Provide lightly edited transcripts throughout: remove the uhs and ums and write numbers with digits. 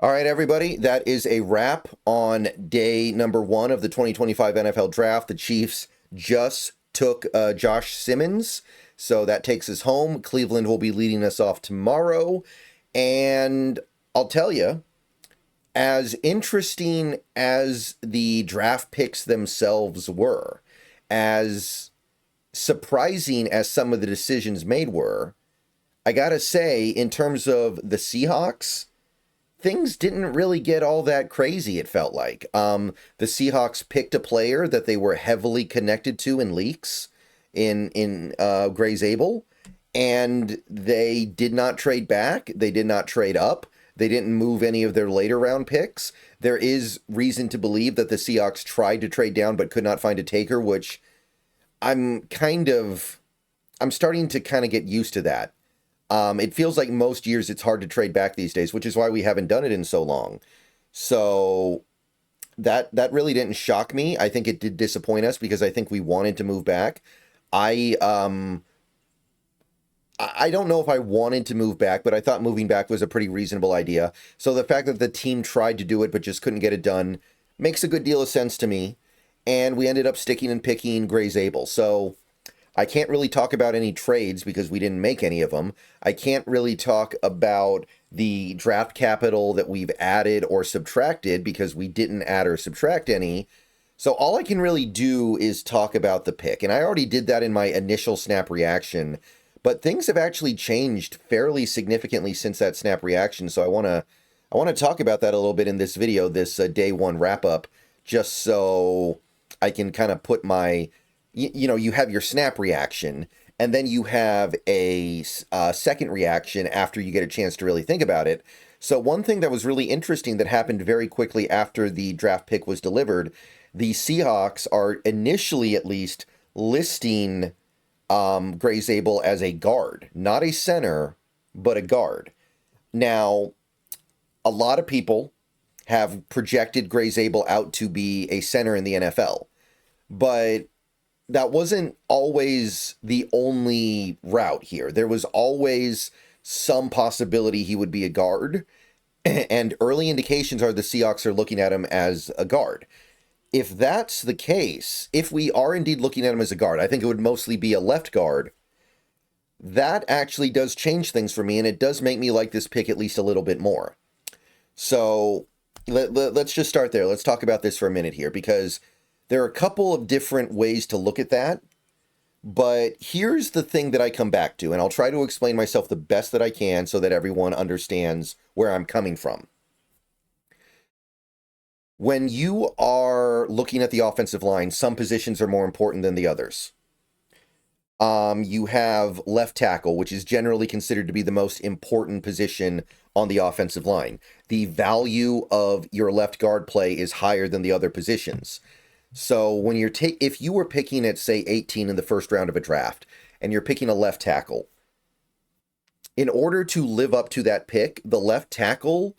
All right, everybody, that is a wrap on day number one of the 2025 NFL Draft. The Chiefs just took Josh Simmons, so that takes us home. Cleveland will be leading us off tomorrow. And I'll tell you, as interesting as the draft picks themselves were, as surprising as some of the decisions made were, I gotta say, in terms of the Seahawks, things didn't really get all that crazy, it felt like. The Seahawks picked a player that they were heavily connected to in leaks in Gray's Able, and they did not trade back. They did not trade up. They didn't move any of their later round picks. There is reason to believe that the Seahawks tried to trade down but could not find a taker, which I'm starting to kind of get used to that. It feels like most years it's hard to trade back these days, which is why we haven't done it in so long. So that really didn't shock me. I think it did disappoint us because I think we wanted to move back. I don't know if I wanted to move back, but I thought moving back was a pretty reasonable idea. So the fact that the team tried to do it but just couldn't get it done makes a good deal of sense to me. And we ended up sticking and picking Gray's Able. So I can't really talk about any trades because we didn't make any of them. I can't really talk about the draft capital that we've added or subtracted because we didn't add or subtract any. So all I can really do is talk about the pick. And I already did that in my initial snap reaction, but things have actually changed fairly significantly since that snap reaction. So I want to talk about that a little bit in this video, this day one wrap up, just so I can kind of put my, you have your snap reaction, and then you have a second reaction after you get a chance to really think about it. So one thing that was really interesting that happened very quickly after the draft pick was delivered, the Seahawks are initially at least listing Gray's Able as a guard, not a center, but a guard. Now, a lot of people have projected Gray's Able out to be a center in the NFL, but that wasn't always the only route here. There was always some possibility he would be a guard, and early indications are the Seahawks are looking at him as a guard. If that's the case, if we are indeed looking at him as a guard, I think it would mostly be a left guard. That actually does change things for me, and it does make me like this pick at least a little bit more. So let's just start there. Let's talk about this for a minute here, because there are a couple of different ways to look at that, but here's the thing that I come back to, and I'll try to explain myself the best that I can so that everyone understands where I'm coming from. When you are looking at the offensive line, some positions are more important than the others. You have left tackle, which is generally considered to be the most important position on the offensive line. The value of your left guard play is higher than the other positions. So when if you were picking at, say, 18 in the first round of a draft, and you're picking a left tackle, in order to live up to that pick, the left tackle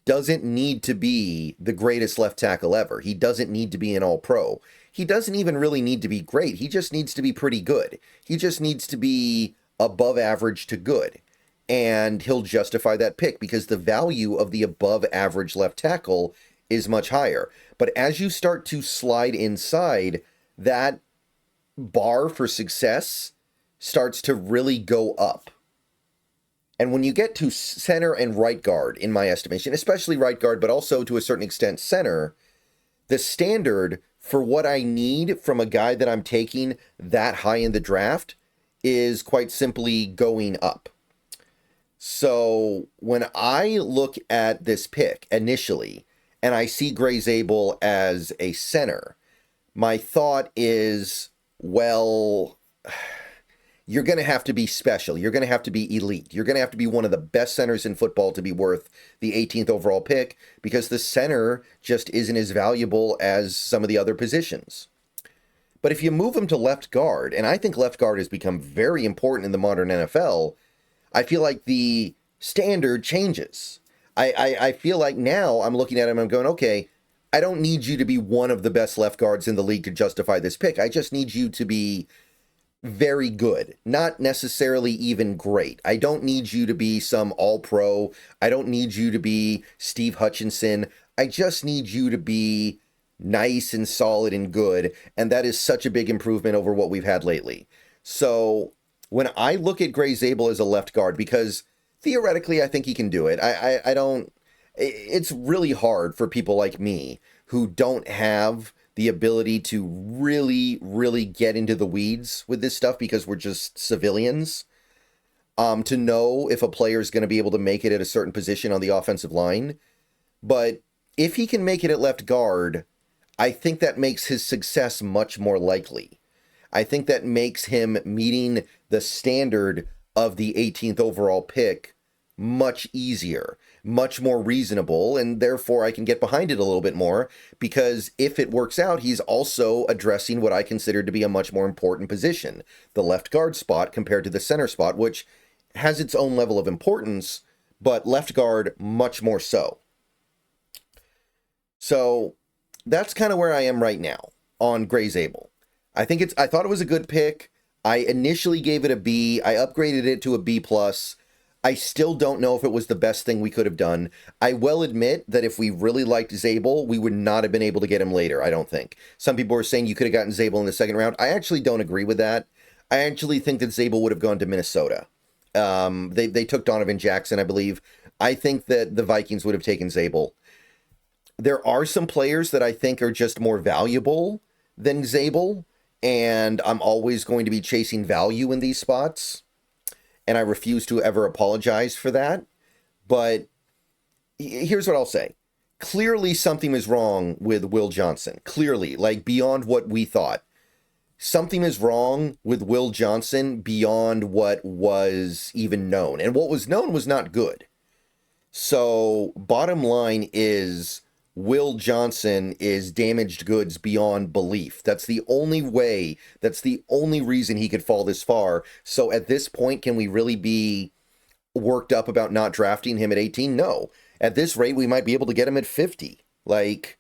doesn't need to be the greatest left tackle ever. He doesn't need to be an all-pro. He doesn't even really need to be great. He just needs to be pretty good. He just needs to be above average to good. And he'll justify that pick because the value of the above average left tackle is much higher. But as you start to slide inside, that bar for success starts to really go up. And when you get to center and right guard, in my estimation, especially right guard, but also to a certain extent center, the standard for what I need from a guy that I'm taking that high in the draft is quite simply going up. So when I look at this pick initially, and I see Gray's Able as a center, my thought is, well, you're going to have to be special. You're going to have to be elite. You're going to have to be one of the best centers in football to be worth the 18th overall pick, because the center just isn't as valuable as some of the other positions. But if you move him to left guard, and I think left guard has become very important in the modern NFL, I feel like the standard changes. I feel like now I'm looking at him and I'm going, okay, I don't need you to be one of the best left guards in the league to justify this pick. I just need you to be very good, not necessarily even great. I don't need you to be some all-pro. I don't need you to be Steve Hutchinson. I just need you to be nice and solid and good, and that is such a big improvement over what we've had lately. So when I look at Gray Zabel as a left guard, because theoretically I think he can do it, I don't... It's really hard for people like me who don't have the ability to really get into the weeds with this stuff because we're just civilians, to know if a player is going to be able to make it at a certain position on the offensive line. But if he can make it at left guard, I think that makes his success much more likely. I think that makes him meeting the standard of the 18th overall pick much easier, much more reasonable, and therefore I can get behind it a little bit more, because if it works out, he's also addressing what I consider to be a much more important position, the left guard spot compared to the center spot, which has its own level of importance, but left guard much more so. So that's kind of where I am right now on Gray Zabel. I thought it was a good pick. I initially gave it a B. I upgraded it to a B+. I still don't know if it was the best thing we could have done. I will admit that if we really liked Zabel, we would not have been able to get him later, I don't think. Some people are saying you could have gotten Zabel in the second round. I actually don't agree with that. I actually think that Zabel would have gone to Minnesota. They took Donovan Jackson, I believe. I think that the Vikings would have taken Zabel. There are some players that I think are just more valuable than Zabel, and I'm always going to be chasing value in these spots, and I refuse to ever apologize for that. But here's what I'll say. Clearly something is wrong with Will Johnson. Clearly, like beyond what we thought. Something is wrong with Will Johnson beyond what was even known. And what was known was not good. So bottom line is Will Johnson is damaged goods beyond belief. That's the only way, that's the only reason he could fall this far. So at this point, can we really be worked up about not drafting him at 18? No. At this rate, we might be able to get him at 50. Like,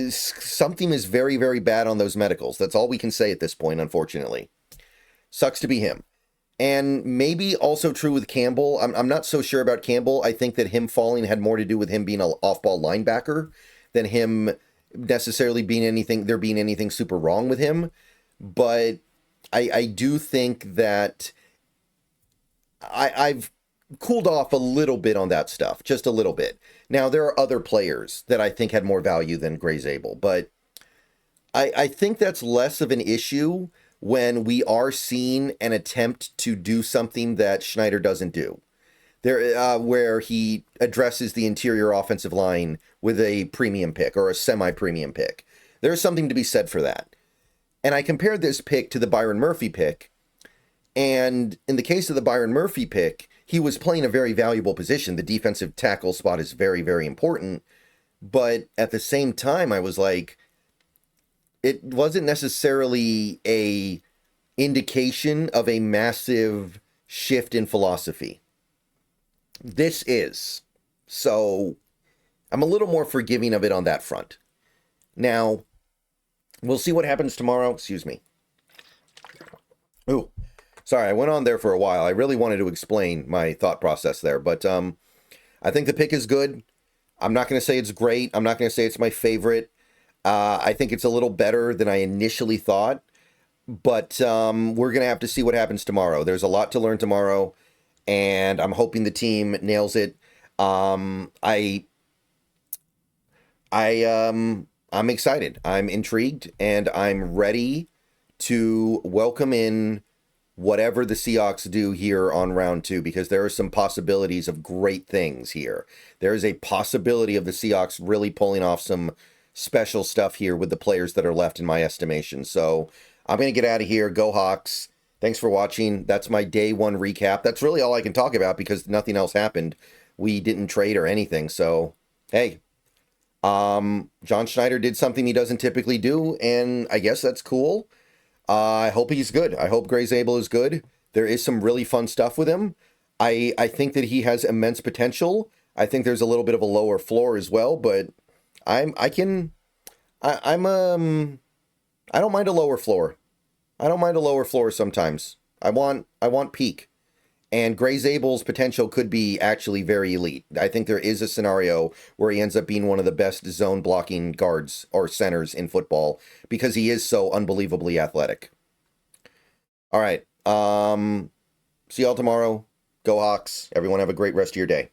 something is very, very bad on those medicals. That's all we can say at this point, unfortunately. Sucks to be him. And maybe also true with Campbell. I'm not so sure about Campbell. I think that him falling had more to do with him being an off-ball linebacker than him necessarily being anything super wrong with him. But I do think that I've cooled off a little bit on that stuff, just a little bit. Now, there are other players that I think had more value than Gray Zabel, but I think that's less of an issue when we are seeing an attempt to do something that Schneider doesn't do. There, where he addresses the interior offensive line with a premium pick or a semi-premium pick. There's something to be said for that. And I compared this pick to the Byron Murphy pick, and in the case of the Byron Murphy pick, he was playing a very valuable position. The defensive tackle spot is very, very important. But at the same time, I was like, it wasn't necessarily a indication of a massive shift in philosophy. This is. So I'm a little more forgiving of it on that front. Now, we'll see what happens tomorrow. Excuse me. Ooh, sorry, I went on there for a while. I really wanted to explain my thought process there, but I think the pick is good. I'm not going to say it's great. I'm not going to say it's my favorite. I think it's a little better than I initially thought, but we're going to have to see what happens tomorrow. There's a lot to learn tomorrow, and I'm hoping the team nails it. I'm excited. I'm intrigued, and I'm ready to welcome in whatever the Seahawks do here on round 2, because there are some possibilities of great things here. There is a possibility of the Seahawks really pulling off some special stuff here with the players that are left in my estimation. So I'm going to get out of here. Go Hawks. Thanks for watching. That's my day 1 recap. That's really all I can talk about because nothing else happened. We didn't trade or anything. So, hey, John Schneider did something he doesn't typically do, and I guess that's cool. I hope he's good. I hope Gray Zabel is good. There is some really fun stuff with him. I think that he has immense potential. I think there's a little bit of a lower floor as well, but I don't mind a lower floor. I don't mind a lower floor sometimes. I want peak. And Gray Zabel's potential could be actually very elite. I think there is a scenario where he ends up being one of the best zone blocking guards or centers in football because he is so unbelievably athletic. All right. See y'all tomorrow. Go Hawks. Everyone have a great rest of your day.